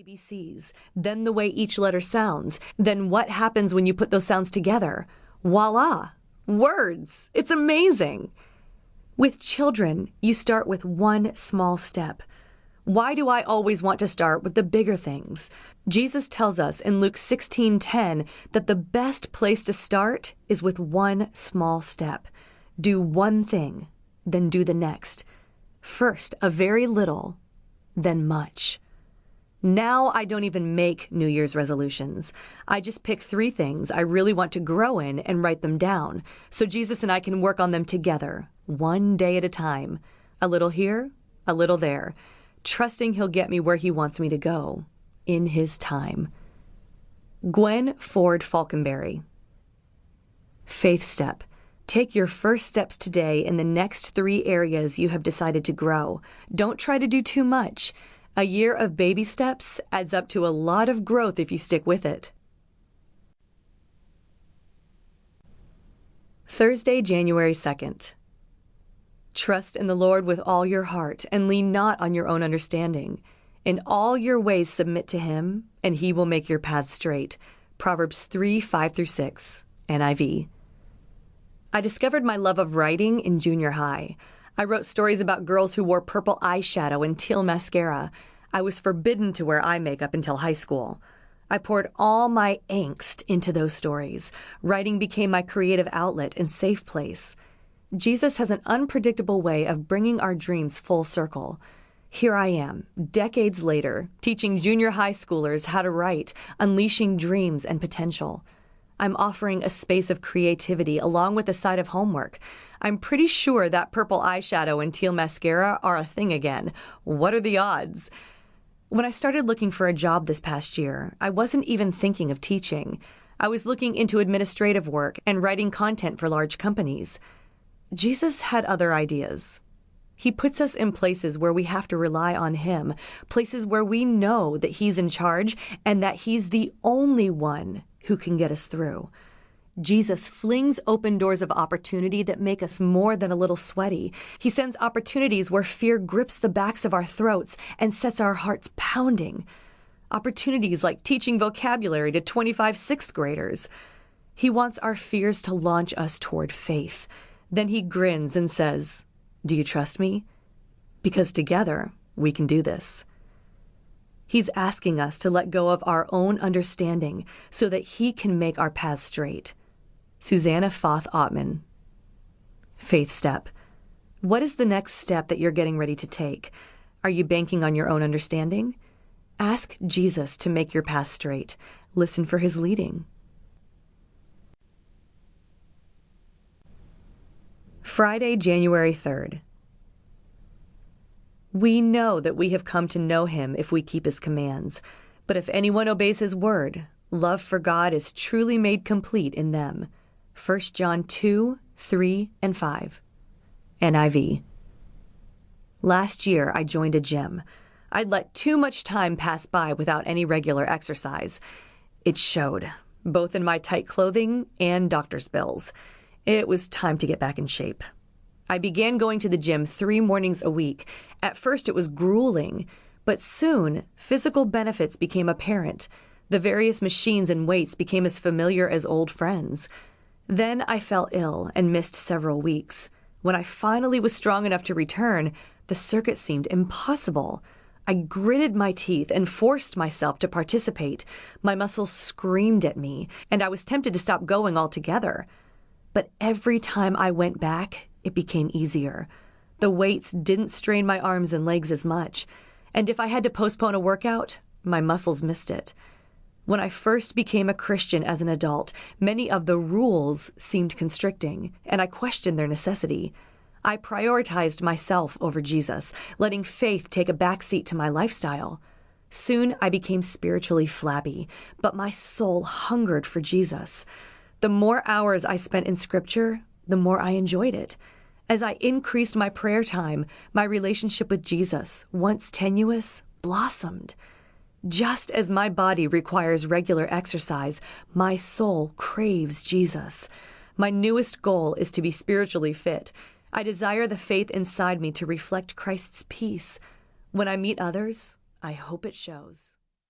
ABCs, then the way each letter sounds, then what happens when you put those sounds together. Voila! Words! It's amazing! With children, you start with one small step. Why do I always want to start with the bigger things? Jesus tells us in Luke 16:10 that the best place to start is with one small step. Do one thing, then do the next. First, a very little, then much. Now I don't even make New Year's resolutions. I just pick 3 things I really want to grow in and write them down, so Jesus and I can work on them together, one day at a time. A little here, a little there, trusting He'll get me where He wants me to go, in His time. Gwen Ford Falconberry. Faith step. Take your first steps today in the next 3 areas you have decided to grow. Don't try to do too much. A year of baby steps adds up to a lot of growth if you stick with it. Thursday, January 2nd. Trust in the Lord with all your heart and lean not on your own understanding. In all your ways submit to Him, and He will make your paths straight. Proverbs 3:5-6, NIV. I discovered my love of writing in junior high. I wrote stories about girls who wore purple eyeshadow and teal mascara. I was forbidden to wear eye makeup until high school. I poured all my angst into those stories. Writing became my creative outlet and safe place. Jesus has an unpredictable way of bringing our dreams full circle. Here I am, decades later, teaching junior high schoolers how to write, unleashing dreams and potential. I'm offering a space of creativity along with a side of homework. I'm pretty sure that purple eyeshadow and teal mascara are a thing again. What are the odds? When I started looking for a job this past year, I wasn't even thinking of teaching. I was looking into administrative work and writing content for large companies. Jesus had other ideas. He puts us in places where we have to rely on Him, places where we know that He's in charge and that He's the only one who can get us through. Jesus flings open doors of opportunity that make us more than a little sweaty. He sends opportunities where fear grips the backs of our throats and sets our hearts pounding. Opportunities like teaching vocabulary to 25 sixth graders. He wants our fears to launch us toward faith. Then He grins and says, "Do you trust me? Because together we can do this." He's asking us to let go of our own understanding so that He can make our paths straight. Susanna Foth Ottman. Faith step. What is the next step that you're getting ready to take? Are you banking on your own understanding? Ask Jesus to make your path straight. Listen for His leading. Friday, January 3rd. We know that we have come to know Him if we keep His commands. But if anyone obeys His word, love for God is truly made complete in them. 1 John 2:3-5. NIV. Last year, I joined a gym. I'd let too much time pass by without any regular exercise. It showed, both in my tight clothing and doctor's bills. It was time to get back in shape. I began going to the gym 3 mornings a week. At first it was grueling, but soon physical benefits became apparent. The various machines and weights became as familiar as old friends. Then I fell ill and missed several weeks. When I finally was strong enough to return, the circuit seemed impossible. I gritted my teeth and forced myself to participate. My muscles screamed at me, and I was tempted to stop going altogether. But every time I went back, it became easier. The weights didn't strain my arms and legs as much, and if I had to postpone a workout, my muscles missed it. When I first became a Christian as an adult, many of the rules seemed constricting, and I questioned their necessity. I prioritized myself over Jesus, letting faith take a backseat to my lifestyle. Soon I became spiritually flabby, but my soul hungered for Jesus. The more hours I spent in Scripture, the more I enjoyed it. As I increased my prayer time, my relationship with Jesus, once tenuous, blossomed. Just as my body requires regular exercise, my soul craves Jesus. My newest goal is to be spiritually fit. I desire the faith inside me to reflect Christ's peace. When I meet others, I hope it shows.